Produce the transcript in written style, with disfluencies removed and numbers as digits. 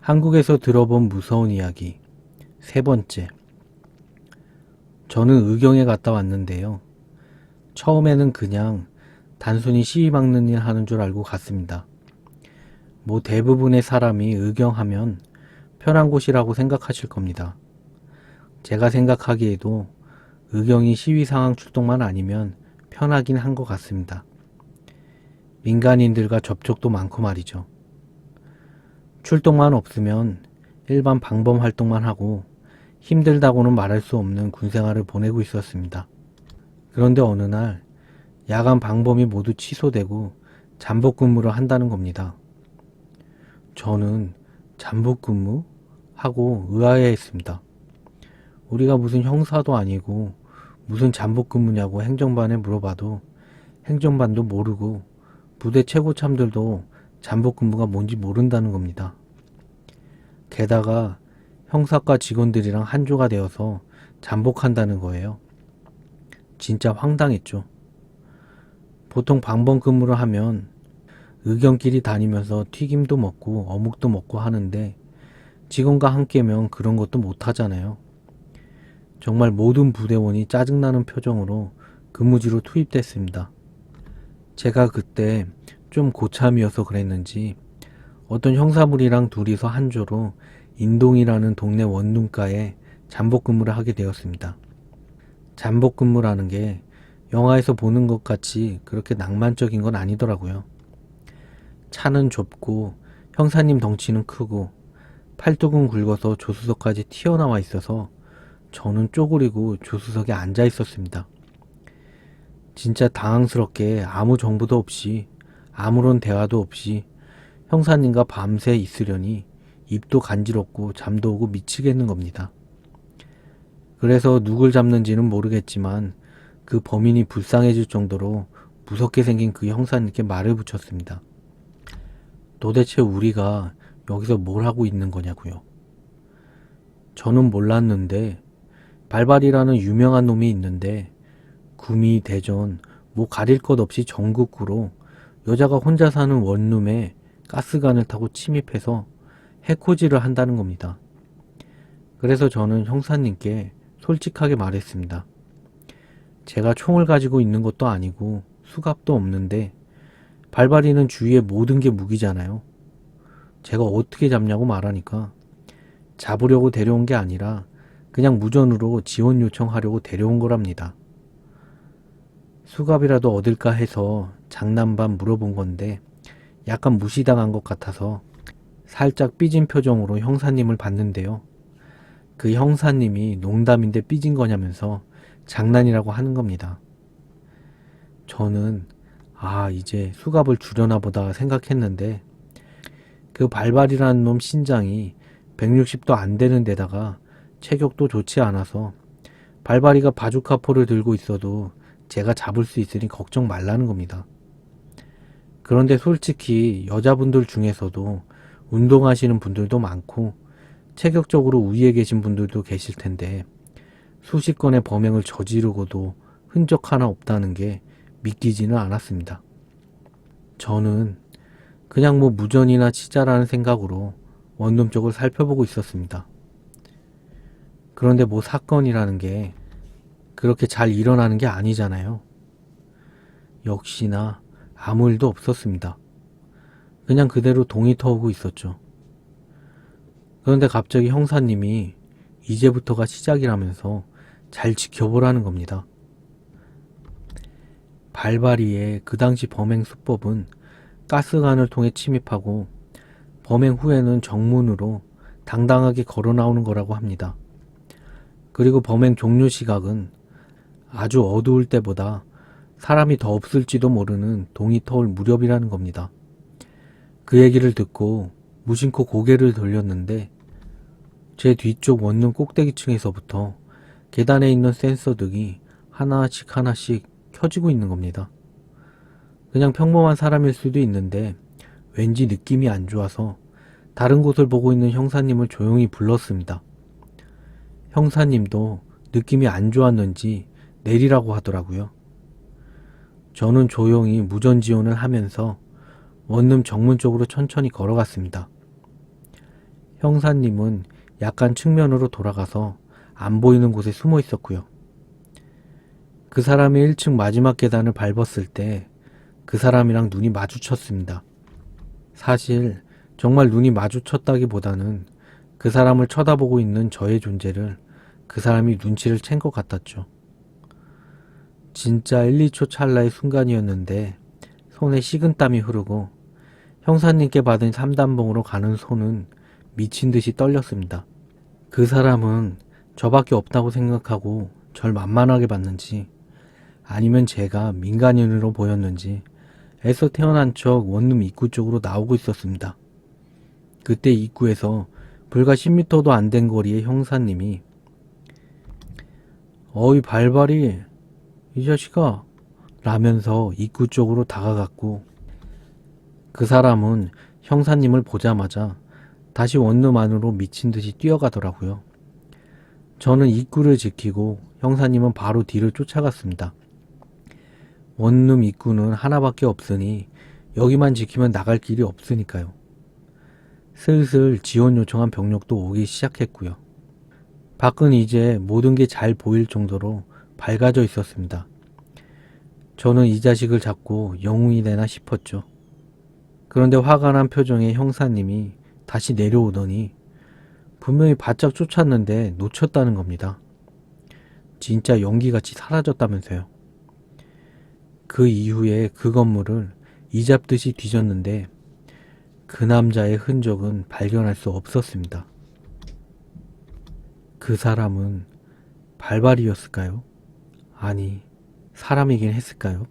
한국에서 들어본 무서운 이야기 세 번째. 저는 의경에 갔다 왔는데요. 처음에는 그냥 단순히 시위 막는 일 하는 줄 알고 갔습니다. 뭐 대부분의 사람이 의경하면 편한 곳이라고 생각하실 겁니다. 제가 생각하기에도 의경이 시위 상황 출동만 아니면 편하긴 한 것 같습니다. 민간인들과 접촉도 많고 말이죠. 출동만 없으면 일반 방범 활동만 하고 힘들다고는 말할 수 없는 군생활을 보내고 있었습니다. 그런데 어느 날 야간 방범이 모두 취소되고 잠복 근무를 한다는 겁니다. 저는 잠복 근무? 하고 의아해했습니다. 우리가 무슨 형사도 아니고 무슨 잠복 근무냐고 행정반에 물어봐도 행정반도 모르고 부대 최고참들도 잠복 근무가 뭔지 모른다는 겁니다. 게다가 형사과 직원들이랑 한조가 되어서 잠복한다는 거예요. 진짜 황당했죠. 보통 방범 근무를 하면 의경끼리 다니면서 튀김도 먹고 어묵도 먹고 하는데 직원과 함께면 그런 것도 못 하잖아요. 정말 모든 부대원이 짜증나는 표정으로 근무지로 투입됐습니다. 제가 그때 좀 고참이어서 그랬는지 어떤 형사물이랑 둘이서 한조로 인동이라는 동네 원룸가에 잠복 근무를 하게 되었습니다. 잠복 근무라는 게 영화에서 보는 것 같이 그렇게 낭만적인 건 아니더라고요. 차는 좁고 형사님 덩치는 크고 팔뚝은 굵어서 조수석까지 튀어나와 있어서 저는 쪼그리고 조수석에 앉아 있었습니다. 진짜 당황스럽게 아무 정보도 없이 아무런 대화도 없이 형사님과 밤새 있으려니 입도 간지럽고 잠도 오고 미치겠는 겁니다. 그래서 누굴 잡는지는 모르겠지만 그 범인이 불쌍해질 정도로 무섭게 생긴 그 형사님께 말을 붙였습니다. 도대체 우리가 여기서 뭘 하고 있는 거냐고요. 저는 몰랐는데 발발이라는 유명한 놈이 있는데 구미, 대전, 뭐 가릴 것 없이 전국구로 여자가 혼자 사는 원룸에 가스관을 타고 침입해서 해코지를 한다는 겁니다. 그래서 저는 형사님께 솔직하게 말했습니다. 제가 총을 가지고 있는 것도 아니고 수갑도 없는데 발발이는 주위에 모든 게 무기잖아요. 제가 어떻게 잡냐고 말하니까 잡으려고 데려온 게 아니라 그냥 무전으로 지원 요청하려고 데려온 거랍니다. 수갑이라도 얻을까 해서 장난반 물어본 건데 약간 무시당한 것 같아서 살짝 삐진 표정으로 형사님을 봤는데요. 그 형사님이 농담인데 삐진 거냐면서 장난이라고 하는 겁니다. 저는 이제 수갑을 주려나 보다 생각했는데 그 발발이라는 놈 신장이 160도 안 되는 데다가 체격도 좋지 않아서 발발이가 바주카포를 들고 있어도 제가 잡을 수 있으니 걱정 말라는 겁니다. 그런데 솔직히 여자분들 중에서도 운동하시는 분들도 많고 체격적으로 우위에 계신 분들도 계실 텐데 수십 건의 범행을 저지르고도 흔적 하나 없다는 게 믿기지는 않았습니다. 저는 그냥 뭐 무전이나 치자라는 생각으로 원룸 쪽을 살펴보고 있었습니다. 그런데 뭐 사건이라는 게 그렇게 잘 일어나는 게 아니잖아요. 역시나 아무 일도 없었습니다. 그냥 그대로 동이 터오고 있었죠. 그런데 갑자기 형사님이 이제부터가 시작이라면서 잘 지켜보라는 겁니다. 발바리의 그 당시 범행 수법은 가스관을 통해 침입하고 범행 후에는 정문으로 당당하게 걸어 나오는 거라고 합니다. 그리고 범행 종료 시각은 아주 어두울 때보다 사람이 더 없을지도 모르는 동이 터올 무렵이라는 겁니다. 그 얘기를 듣고 무심코 고개를 돌렸는데 제 뒤쪽 원룸 꼭대기층에서부터 계단에 있는 센서 등이 하나씩 켜지고 있는 겁니다. 그냥 평범한 사람일 수도 있는데 왠지 느낌이 안 좋아서 다른 곳을 보고 있는 형사님을 조용히 불렀습니다. 형사님도 느낌이 안 좋았는지 내리라고 하더라고요. 저는 조용히 무전 지원을 하면서 원룸 정문 쪽으로 천천히 걸어갔습니다. 형사님은 약간 측면으로 돌아가서 안 보이는 곳에 숨어 있었고요. 그 사람이 1층 마지막 계단을 밟았을 때 그 사람이랑 눈이 마주쳤습니다. 사실 정말 눈이 마주쳤다기보다는 그 사람을 쳐다보고 있는 저의 존재를 그 사람이 눈치를 챈 것 같았죠. 진짜 1, 2초 찰나의 순간이었는데 손에 식은땀이 흐르고 형사님께 받은 3단봉으로 가는 손은 미친 듯이 떨렸습니다. 그 사람은 저밖에 없다고 생각하고 절 만만하게 봤는지 아니면 제가 민간인으로 보였는지 애써 태어난 척 원룸 입구 쪽으로 나오고 있었습니다. 그때 입구에서 불과 10m도 안 된 거리의 형사님이 어이 발발이 이 자식아 라면서 입구 쪽으로 다가갔고 그 사람은 형사님을 보자마자 다시 원룸 안으로 미친 듯이 뛰어가더라고요. 저는 입구를 지키고 형사님은 바로 뒤를 쫓아갔습니다. 원룸 입구는 하나밖에 없으니 여기만 지키면 나갈 길이 없으니까요. 슬슬 지원 요청한 병력도 오기 시작했고요. 밖은 이제 모든 게 잘 보일 정도로 밝아져 있었습니다. 저는 이 자식을 잡고 영웅이 되나 싶었죠. 그런데 화가 난 표정의 형사님이 다시 내려오더니 분명히 바짝 쫓았는데 놓쳤다는 겁니다. 진짜 연기같이 사라졌다면서요. 그 이후에 그 건물을 이잡듯이 뒤졌는데 그 남자의 흔적은 발견할 수 없었습니다. 그 사람은 발발이었을까요? 아니, 사람이긴 했을까요?